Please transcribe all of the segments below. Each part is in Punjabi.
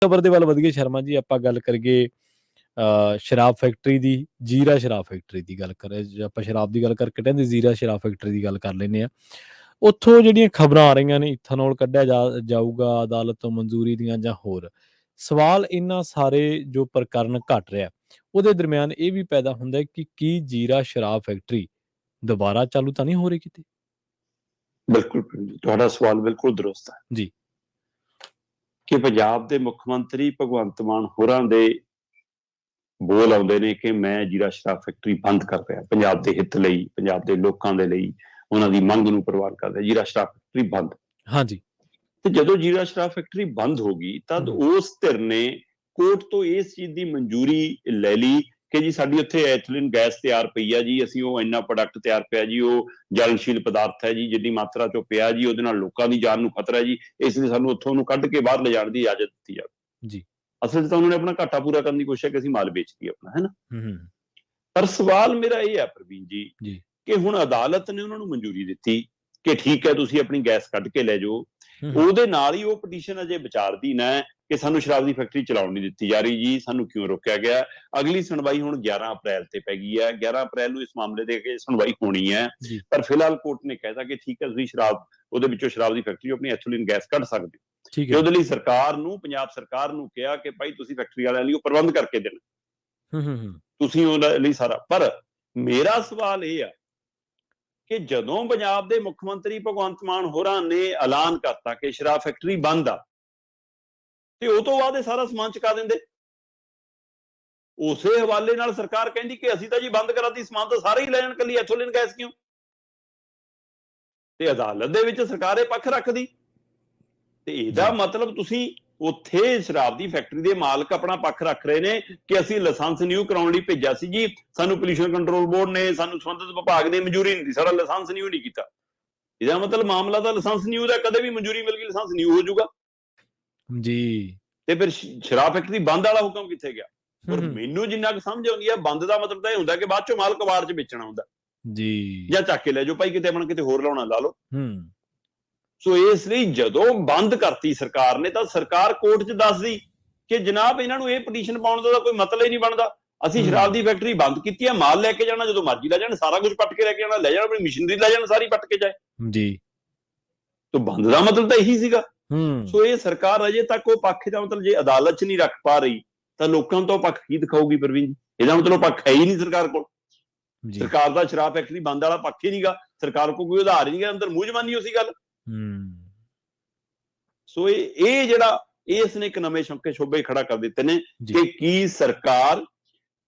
ਖਬਰ ਦੇ ਵੱਲ ਵਧੀਏ ਸ਼ਰਮਾ ਜੀ, ਆਪਾਂ ਗੱਲ ਕਰੀਏ ਸ਼ਰਾਬ ਫੈਕਟਰੀ ਦੀ, ਜ਼ੀਰਾ ਸ਼ਰਾਬ ਫੈਕਟਰੀ ਦੀ ਗੱਲ ਕਰੀਏ। ਜੇ ਆਪਾਂ ਸ਼ਰਾਬ ਦੀ ਗੱਲ ਕਰਕੇ ਹਟੇ, ਜ਼ੀਰਾ ਸ਼ਰਾਬ ਫੈਕਟਰੀ ਦੀ ਗੱਲ ਕਰ ਲੈਂਦੇ ਹਾਂ। ਉੱਥੋਂ ਜਿਹੜੀਆਂ ਖਬਰਾਂ ਆ ਰਹੀਆਂ ਨੇ, ਇਥਨੋਲ ਕੱਢਿਆ ਜਾਊਗਾ ਅਦਾਲਤ ਤੋਂ ਮਨਜ਼ੂਰੀ ਦੀਆਂ ਜਾਂ ਹੋਰ। ਸਵਾਲ ਇਹਨਾਂ ਸਾਰੇ ਜੋ ਪ੍ਰਕਰਨ ਘਟ ਰਿਹਾ, ਉਹਦੇ ਦਰਮਿਆਨ ਇਹ ਵੀ ਪੈਦਾ ਹੁੰਦਾ ਕਿ ਕੀ ਜ਼ੀਰਾ ਸ਼ਰਾਬ ਫੈਕਟਰੀ ਦੁਬਾਰਾ ਚਾਲੂ ਤਾਂ ਨਹੀਂ ਹੋ ਰਹੀ ਕਿਤੇ? ਬਿਲਕੁਲ ਤੁਹਾਡਾ ਸਵਾਲ ਬਿਲਕੁਲ ਦਰੁਸਤ ਹੈ ਜੀ। ਕਿ ਪੰਜਾਬ ਦੇ ਮੁੱਖ ਮੰਤਰੀ ਭਗਵੰਤ ਮਾਨ ਹੋਰਾਂ ਦੇ ਬੋਲ ਆਉਂਦੇ ਨੇ ਕਿ ਮੈਂ ਜ਼ੀਰਾ ਸ਼ਰਾਬ ਫੈਕਟਰੀ ਬੰਦ ਕਰ ਰਿਹਾ, ਪੰਜਾਬ ਦੇ ਹਿੱਤ ਲਈ, ਪੰਜਾਬ ਦੇ ਲੋਕਾਂ ਦੇ ਲਈ, ਉਹਨਾਂ ਦੀ ਮੰਗ ਨੂੰ ਪ੍ਰਵਾਨ ਕਰਦਾ, ਜ਼ੀਰਾ ਸ਼ਰਾਬ ਫੈਕਟਰੀ ਬੰਦ। ਹਾਂਜੀ। ਤੇ ਜਦੋਂ ਜ਼ੀਰਾ ਸ਼ਰਾਬ ਫੈਕਟਰੀ ਬੰਦ ਹੋ ਗਈ ਤਦ ਉਸ ਧਿਰ ਨੇ ਕੋਰਟ ਤੋਂ ਇਸ ਚੀਜ਼ ਦੀ ਮਨਜ਼ੂਰੀ ਲੈ ਲਈ ਕਿ ਜੀ ਸਾਡੀ ਉੱਥੇ ਐਥਲੀਨ ਗੈਸ ਤਿਆਰ ਪਈ ਆ ਜੀ, ਅਸੀਂ ਉਹ ਇੰਨਾ ਪ੍ਰੋਡਕਟ ਤਿਆਰ ਪਿਆ ਜੀ, ਉਹ ਜਲਨਸ਼ੀਲ ਪਦਾਰਥ ਹੈ ਜੀ, ਜਿੰਨੀ ਮਾਤਰਾ ਚੋਂ ਪਿਆ ਜੀ ਉਹਦੇ ਨਾਲ ਲੋਕਾਂ ਦੀ ਜਾਨ ਨੂੰ ਖਤਰਾ ਹੈ ਜੀ, ਇਸ ਲਈ ਸਾਨੂੰ ਉੱਥੋਂ ਉਹਨੂੰ ਕੱਢ ਕੇ ਬਾਹਰ ਲਿਜਾਣ ਦੀ ਇਜਾਜ਼ਤ ਦਿੱਤੀ ਜਾਵੇ ਜੀ। ਅਸਲ 'ਚ ਤਾਂ ਉਹਨਾਂ ਨੇ ਆਪਣਾ ਘਾਟਾ ਪੂਰਾ ਕਰਨ ਦੀ ਕੋਸ਼ਿਸ਼ ਕਿ ਅਸੀਂ ਮਾਲ ਵੇਚ ਦਈਏ ਆਪਣਾ, ਹੈ ਨਾ। ਪਰ ਸਵਾਲ ਮੇਰਾ ਇਹ ਹੈ ਪ੍ਰਵੀਨ ਜੀ ਕਿ ਹੁਣ ਅਦਾਲਤ ਨੇ ਉਹਨਾਂ ਨੂੰ ਮਨਜ਼ੂਰੀ ਦਿੱਤੀ ਕਿ ਠੀਕ ਹੈ ਤੁਸੀਂ ਆਪਣੀ ਗੈਸ ਕੱਢ ਕੇ ਲੈ ਜਾਓ, ਉਹਦੇ ਨਾਲ ਹੀ ਉਹ ਪਟੀਸ਼ਨ ਅਜੇ ਵਿਚਾਰਧੀਨ ਹੈ ਕਿ ਸਾਨੂੰ ਸ਼ਰਾਬ ਦੀ ਫੈਕਟਰੀ ਚਲਾਉਣ ਨਹੀਂ ਦਿੱਤੀ ਜਾ ਰਹੀ ਜੀ, ਸਾਨੂੰ ਕਿਉਂ ਰੋਕਿਆ ਗਿਆ। ਅਗਲੀ ਸੁਣਵਾਈ ਹੁਣ 11 ਅਪ੍ਰੈਲ ਤੇ ਪੈ ਗਈ ਹੈ, 11 ਅਪ੍ਰੈਲ ਨੂੰ ਇਸ ਮਾਮਲੇ ਦੇ ਕੇ ਸੁਣਵਾਈ ਹੋਣੀ ਹੈ। ਪਰ ਫਿਲਹਾਲ ਕੋਰਟ ਨੇ ਕਹਿਤਾ ਕਿ ਠੀਕ ਹੈ ਤੁਸੀਂ ਸ਼ਰਾਬ ਉਹਦੇ ਵਿੱਚੋਂ ਸ਼ਰਾਬ ਦੀ ਫੈਕਟਰੀ ਆਪਣੀ ਐਥਲੀਨ ਗੈਸ ਕੱਢ ਸਕਦੇ ਹੋ, ਤੇ ਉਹਦੇ ਲਈ ਸਰਕਾਰ ਨੂੰ, ਪੰਜਾਬ ਸਰਕਾਰ ਨੂੰ ਕਿਹਾ ਕਿ ਭਾਈ ਤੁਸੀਂ ਫੈਕਟਰੀ ਵਾਲਿਆਂ ਲਈ ਉਹ ਪ੍ਰਬੰਧ ਕਰਕੇ ਦੇਣਾ, ਤੁਸੀਂ ਉਹਦੇ ਲਈ ਸਾਰਾ। ਪਰ ਮੇਰਾ ਸਵਾਲ ਇਹ ਆ ਕਿ ਜਦੋਂ ਪੰਜਾਬ ਦੇ ਮੁੱਖ ਮੰਤਰੀ ਭਗਵੰਤ ਮਾਨ ਹੋਰਾਂ ਨੇ ਐਲਾਨ ਕਰਤਾ ਕਿ ਸ਼ਰਾਬ ਫੈਕਟਰੀ ਬੰਦ ਆ, ਤੇ ਉਹ ਤੋਂ ਬਾਅਦ ਇਹ ਸਾਰਾ ਸਮਾਨ ਚੁਕਾ ਦਿੰਦੇ। ਉਸੇ ਹਵਾਲੇ ਨਾਲ ਸਰਕਾਰ ਕਹਿੰਦੀ ਕਿ ਅਸੀਂ ਤਾਂ ਜੀ ਬੰਦ ਕਰਾਤੀ, ਸਮਾਨ ਤਾਂ ਸਾਰੇ ਹੀ ਲੈ ਜਾਣ, ਕੱਲੀ ਐਥੋਲਿਨ ਗੈਸ ਕਿਉਂ? ਤੇ ਅਦਾਲਤ ਦੇ ਵਿੱਚ ਸਰਕਾਰ ਇਹ ਪੱਖ ਰੱਖਦੀ, ਤੇ ਇਹਦਾ ਮਤਲਬ ਤੁਸੀਂ ਉੱਥੇ ਸ਼ਰਾਬ ਦੀ ਫੈਕਟਰੀ ਦੇ ਮਾਲਕ ਆਪਣਾ ਪੱਖ ਰੱਖ ਰਹੇ ਨੇ ਕਿ ਅਸੀਂ ਲਾਇਸੈਂਸ ਨਿਊ ਕਰਾਉਣ ਲਈ ਭੇਜਿਆ ਸੀ ਜੀ, ਸਾਨੂੰ ਪੋਲਿਊਸ਼ਨ ਕੰਟਰੋਲ ਬੋਰਡ ਨੇ, ਸਾਨੂੰ ਸੰਬੰਧਿਤ ਵਿਭਾਗ ਨੇ ਮਨਜ਼ੂਰੀ ਨਹੀਂ ਦਿੱਤੀ, ਸਾਡਾ ਲਾਇਸੈਂਸ ਨਿਊ ਨਹੀਂ ਕੀਤਾ। ਇਹਦਾ ਮਤਲਬ ਮਾਮਲਾ ਤਾਂ ਲਾਇਸੈਂਸ ਨਿਊ ਦਾ, ਕਦੇ ਵੀ ਮਨਜ਼ੂਰੀ ਮਿਲ ਗਈ ਲਾਇਸੈਂਸ ਨਿਊ ਹੋ ਜਾਊਗਾ ਜੀ। ਤੇ ਫਿਰ ਸ਼ਰਾਬ ਫੈਕਟਰੀ ਬੰਦ ਵਾਲਾ ਹੁਕਮ ਕਿੱਥੇ ਗਿਆ? ਔਰ ਮੈਨੂੰ ਜਿੰਨਾ ਕੁ ਸਮਝ ਆਉਂਦੀ ਹੈ, ਬੰਦ ਦਾ ਮਤਲਬ ਤਾਂ ਇਹ ਹੁੰਦਾ ਕਿ ਬਾਅਦ ਚੋਂ ਮਾਲ ਕਬਾੜ 'ਚ ਵੇਚਣਾ ਹੁੰਦਾ ਜੀ, ਜਾਂ ਚੱਕ ਕੇ ਲੈ ਜਾਓ ਭਾਈ, ਕਿਤੇ ਆਪਣਾ ਕਿਤੇ ਹੋਰ ਲਾਉਣਾ ਲਾ ਲਓ। ਸੋ ਇਸ ਲਈ ਜਦੋਂ ਬੰਦ ਕਰਤੀ ਸਰਕਾਰ ਨੇ ਤਾਂ ਸਰਕਾਰ ਕੋਰਟ 'ਚ ਦੱਸਦੀ ਕਿ ਜਨਾਬ ਇਹਨਾਂ ਨੂੰ ਇਹ ਪਟੀਸ਼ਨ ਪਾਉਣ ਦਾ ਕੋਈ ਮਤਲਬ ਹੀ ਨਹੀਂ ਬਣਦਾ, ਅਸੀਂ ਸ਼ਰਾਬ ਦੀ ਫੈਕਟਰੀ ਬੰਦ ਕੀਤੀ ਹੈ, ਮਾਲ ਲੈ ਕੇ ਜਾਣਾ ਜਦੋਂ ਮਰਜ਼ੀ ਲੈ ਜਾਣ, ਸਾਰਾ ਕੁਝ ਪੱਟ ਕੇ ਲੈ ਕੇ ਜਾਣਾ, ਲੈ ਜਾਣ, ਆਪਣੀ ਮਸ਼ੀਨਰੀ ਲੈ ਜਾਣ, ਸਾਰੀ ਪੱਟ ਕੇ ਜਾਏ ਜੀ। ਤਾਂ ਬੰਦ ਦਾ ਮਤਲਬ ਤਾਂ ਇਹੀ ਸੀਗਾ। ਸੋ ਇਹ ਸਰਕਾਰ ਅਜੇ ਤੱਕ ਉਹ ਪੱਖ ਦਾ ਮਤਲਬ ਜੇ ਅਦਾਲਤ 'ਚ ਨਹੀਂ ਰੱਖ ਪਾ ਰਹੀ ਤਾਂ ਲੋਕਾਂ ਨੂੰ ਤਾਂ ਉਹ ਪੱਖ ਕੀ ਦਿਖਾਊਗੀ ਪ੍ਰਵੀਨ ਜੀ? ਇਹਦਾ ਮਤਲਬ ਪੱਖ ਹੈ ਹੀ ਨਹੀਂ ਸਰਕਾਰ ਕੋਲ। ਸਰਕਾਰ ਦਾ ਸ਼ਰਾਬ ਫੈਕਟਰੀ ਬੰਦ ਵਾਲਾ ਪੱਖ ਹੀ ਨਹੀਂਗਾ, ਸਰਕਾਰ ਕੋਲ ਕੋਈ ਉਧਾਰ ਨਹੀਂ ਗਾ, ਅੰਦਰ ਮੂੰਹ ਜ਼ਬਾਨੀ ਉਸੀ ਗੱਲ। ਸੋ ਇਹ ਜਿਹੜਾ ਇਸ ਨੇ ਇੱਕ ਨਵੇਂ ਸ਼ੋਭੇ ਖੜਾ ਕਰ ਦਿੱਤੇ ਨੇ ਕਿ ਕੀ ਸਰਕਾਰ,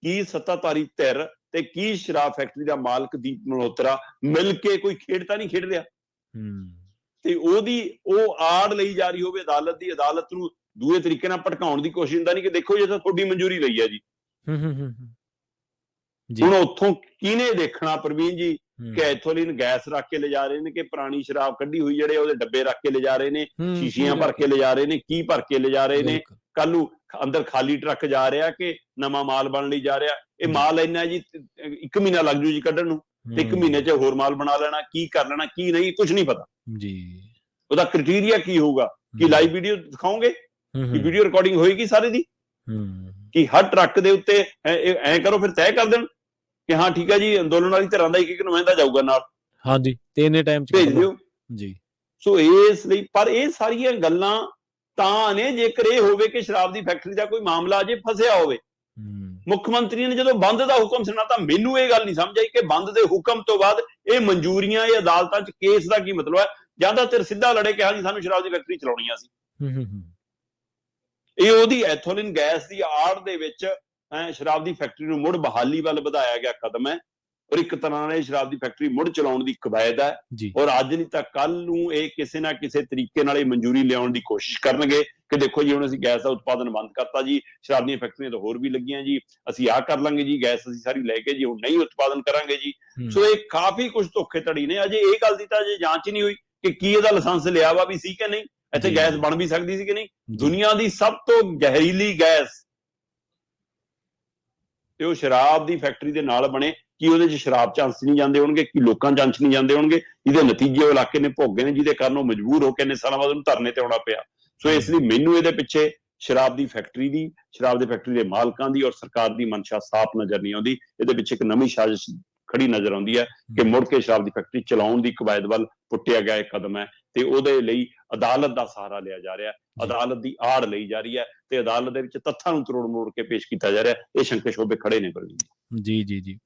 ਕੀ ਸੱਤਾਧਾਰੀ ਧਿਰ ਤੇ ਕੀ ਸ਼ਰਾਬ ਫੈਕਟਰੀ ਦਾ ਮਾਲਕ ਦੀਪ ਮਲਹੋਤਰਾ ਮਿਲ ਕੇ ਕੋਈ ਖੇਡ ਤਾਂ ਨਹੀਂ ਖੇਡ ਰਿਹਾ, ਤੇ ਉਹਦੀ ਉਹ ਆੜ ਲਈ ਜਾ ਰਹੀ ਹੋਵੇ ਅਦਾਲਤ ਦੀ, ਅਦਾਲਤ ਨੂੰ ਦੂਏ ਤਰੀਕੇ ਨਾਲ ਭਟਕਾਉਣ ਦੀ ਕੋਸ਼ਿਸ਼ ਹੁੰਦਾ ਨਹੀਂ ਕਿ ਦੇਖੋ ਜੇ ਤਾਂ ਤੁਹਾਡੀ ਮਨਜ਼ੂਰੀ ਲਈ ਹੈ ਜੀ। ਹੁਣ ਉੱਥੋਂ ਕਿਹਨੇ ਦੇਖਣਾ ਪ੍ਰਵੀਨ ਜੀ ਕਿ ਐਥੋਲੀਨ ਗੈਸ ਰੱਖ ਕੇ ਲਿਜਾ ਰਹੇ ਨੇ ਕਿ ਪੁਰਾਣੀ ਸ਼ਰਾਬ ਕੱਢੀ ਹੋਈ ਜਿਹੜੇ ਉਹਦੇ ਡੱਬੇ ਰੱਖ ਕੇ ਲਿਜਾ ਰਹੇ ਨੇ, ਸ਼ੀਸ਼ੀਆਂ ਭਰ ਕੇ ਲਿਜਾ ਰਹੇ ਨੇ, ਕੀ ਭਰ ਕੇ ਲਿਜਾ ਰਹੇ ਨੇ, ਕੱਲ ਨੂੰ ਅੰਦਰ ਖਾਲੀ ਟਰੱਕ ਜਾ ਰਿਹਾ ਕਿ ਨਵਾਂ ਮਾਲ ਬਣਨ ਲਈ ਜਾ ਰਿਹਾ। ਇਹ ਮਾਲ ਇੰਨਾ ਜੀ 1 ਮਹੀਨਾ ਲੱਗ ਜੂ ਜੀ ਕੱਢਣ ਨੂੰ, ਤੇ 1 ਮਹੀਨੇ 'ਚ ਹੋਰ ਮਾਲ ਬਣਾ ਲੈਣਾ, ਕੀ ਕਰ ਲੈਣਾ ਕੀ ਨਹੀਂ ਕੁਝ ਨਹੀਂ ਪਤਾ ਜੀ। ਉਹਦਾ ਕ੍ਰਾਈਟੇਰੀਆ ਕੀ ਹੋਊਗਾ? ਕਿ ਲਾਈਵ ਵੀਡੀਓ ਦਿਖਾਓਗੇ, ਕਿ ਵੀਡੀਓ ਰਿਕਾਰਡਿੰਗ ਹੋਏਗੀ ਸਾਰੇ ਦੀ, ਕਿ ਹਰ ਟਰੱਕ ਦੇ ਉੱਤੇ ਐ ਕਰੋ ਫਿਰ ਤੈਅ ਕਰ ਦੇਣ ਕਿ ਹਾਂ ਠੀਕ ਹੈ ਜੀ ਅੰਦੋਲਨ ਵਾਲੀ ਧਿਰਾਂ ਦਾ ਇੱਕ ਨੁਮਾਇੰਦਾ ਜਾਊਗਾ ਨਾਲ, ਹਾਂਜੀ, ਤੇ ਇੰਨੇ ਟਾਈਮ 'ਚ ਭੇਜ ਦਿਓ ਜੀ। ਸੋ ਇਸ ਲਈ ਪਰ ਇਹ ਸਾਰੀਆਂ ਗੱਲਾਂ ਤਾਂ ਨੇ ਜੇਕਰ ਇਹ ਹੋਵੇ ਕਿ ਸ਼ਰਾਬ ਦੀ ਫੈਕਟਰੀ ਦਾ ਕੋਈ ਮਾਮਲਾ ਅਜੇ ਫਸਿਆ ਹੋਵੇ। ਮੁੱਖ ਮੰਤਰੀ ਨੇ ਜਦੋਂ ਬੰਦ ਦਾ ਹੁਕਮ ਸੁਣਾ ਤਾਂ ਮੈਨੂੰ ਇਹ ਗੱਲ ਨਹੀਂ ਸਮਝ ਆਈ ਕਿ ਬੰਦ ਦੇ ਹੁਕਮ ਤੋਂ ਬਾਅਦ ਇਹ ਮਨਜ਼ੂਰੀਆਂ, ਇਹ ਅਦਾਲਤਾਂ 'ਚ ਕੇਸ ਦਾ ਕੀ ਮਤਲਬ ਹੈ? ਜਾਂ ਤਾਂ ਧਿਰ ਸਿੱਧਾ ਲੜੇ ਕਿ ਹਾਂਜੀ ਸਾਨੂੰ ਸ਼ਰਾਬ ਦੀ ਫੈਕਟਰੀ ਚਲਾਉਣੀ ਸੀ। ਇਹ ਉਹਦੀ ਐਥੋਲਿਨ ਗੈਸ ਦੀ ਆੜ ਦੇ ਵਿੱਚ ਸ਼ਰਾਬ ਦੀ ਫੈਕਟਰੀ ਨੂੰ ਮੁੜ ਬਹਾਲੀ ਵੱਲ ਵਧਾਇਆ ਗਿਆ ਕਦਮ ਹੈ, ਔਰ ਇੱਕ ਤਰ੍ਹਾਂ ਨਾਲ ਸ਼ਰਾਬ ਦੀ ਫੈਕਟਰੀ ਮੁੜ ਚਲਾਉਣ ਦੀ ਕਵਾਇਦ ਹੈ। ਔਰ ਅੱਜ ਨਹੀਂ ਤਾਂ ਕੱਲ ਨੂੰ ਇਹ ਕਿਸੇ ਨਾ ਕਿਸੇ ਤਰੀਕੇ ਨਾਲ ਇਹ ਮਨਜ਼ੂਰੀ ਲਿਆਉਣ ਦੀ ਕੋਸ਼ਿਸ਼ ਕਰਨਗੇ ਕਿ ਦੇਖੋ ਜੀ ਹੁਣ ਅਸੀਂ ਗੈਸ ਦਾ ਉਤਪਾਦਨ ਬੰਦ ਕਰਤਾ ਜੀ, ਸ਼ਰਾਬ ਦੀਆਂ ਫੈਕਟਰੀਆਂ ਤਾਂ ਹੋਰ ਵੀ ਲੱਗੀਆਂ ਜੀ, ਅਸੀਂ ਆਹ ਕਰ ਲਾਂਗੇ ਜੀ, ਗੈਸ ਅਸੀਂ ਸਾਰੀ ਲੈ ਕੇ ਜੀ ਹੁਣ ਨਹੀਂ ਉਤਪਾਦਨ ਕਰਾਂਗੇ ਜੀ। ਸੋ ਇਹ ਕਾਫੀ ਕੁਝ ਧੋਖੇਧੜੀ ਨੇ। ਅਜੇ ਇਹ ਗੱਲ ਦੀ ਤਾਂ ਅਜੇ ਜਾਂਚ ਨਹੀਂ ਹੋਈ ਕਿ ਕੀ ਇਹਦਾ ਲਾਇਸੈਂਸ ਲਿਆ ਵਾ ਵੀ ਸੀ ਕਿ ਨਹੀਂ, ਇੱਥੇ ਗੈਸ ਬਣ ਵੀ ਸਕਦੀ ਸੀ ਕਿ ਨਹੀਂ। ਦੁਨੀਆ ਦੀ ਸਭ ਤੋਂ ਜ਼ਹਿਰੀਲੀ ਗੈਸ ਤੇ ਉਹ ਸ਼ਰਾਬ ਦੀ ਫੈਕਟਰੀ ਦੇ ਨਾਲ ਬਣੇ, ਕੀ ਉਹਦੇ 'ਚ ਸ਼ਰਾਬ 'ਚ ਅੰਸ਼ ਨਹੀਂ ਜਾਂਦੇ ਹੋਣਗੇ, ਕੀ ਲੋਕਾਂ 'ਚ ਅੰਸ਼ ਨਹੀਂ ਜਾਂਦੇ ਹੋਣਗੇ, ਜਿਹਦੇ ਨਤੀਜੇ ਉਹ ਇਲਾਕੇ ਨੇ ਭੋਗੇ ਨੇ, ਜਿਹਦੇ ਕਾਰਨ ਉਹ ਮਜਬੂਰ ਹੋ ਕੇ ਇੰਨੇ ਸਾਲਾਂ ਬਾਅਦ ਉਹਨੂੰ ਧਰਨੇ ਤੇ ਆਉਣਾ ਪਿਆ। ਸੋ ਇਸ ਲਈ ਮੈਨੂੰ ਇਹਦੇ ਪਿੱਛੇ ਸ਼ਰਾਬ ਦੀ ਫੈਕਟਰੀ ਦੀ, ਸ਼ਰਾਬ ਦੀ ਫੈਕਟਰੀ ਦੇ ਮਾਲਕਾਂ ਦੀ ਔਰ ਸਰਕਾਰ ਦੀ ਮਨਸ਼ਾ ਸਾਫ਼ ਨਜ਼ਰ ਨਹੀਂ ਆਉਂਦੀ। ਇਹਦੇ ਵਿੱਚ ਇੱਕ ਨਵੀਂ ਸਾਜ਼ਿਸ਼ ਖੜੀ ਨਜ਼ਰ ਆਉਂਦੀ ਹੈ ਕਿ ਮੁੜ ਕੇ ਸ਼ਰਾਬ ਦੀ ਫੈਕਟਰੀ ਚਲਾਉਣ ਦੀ ਕਵਾਇਦ ਵੱਲ ਪੁੱਟਿਆ ਗਿਆ ਇੱਕ ਕਦਮ ਹੈ, ਤੇ ਉਹਦੇ ਲਈ ਅਦਾਲਤ ਦਾ ਸਹਾਰਾ ਲਿਆ ਜਾ ਰਿਹਾ, ਅਦਾਲਤ ਦੀ ਆੜ ਲਈ ਜਾ ਰਹੀ ਹੈ, ਤੇ ਅਦਾਲਤ ਦੇ ਵਿੱਚ ਤੱਥਾਂ ਨੂੰ ਤਰੋੜ ਮਰੋੜ ਕੇ ਪੇਸ਼ ਕੀਤਾ ਜਾ ਰਿਹਾ। ਇਹ ਸ਼ੰਕੇ ਸ਼ੋਭੇ ਖੜੇ ਨੇ ਪ੍ਰਵੀਨ ਜੀ। ਜੀ ਜੀ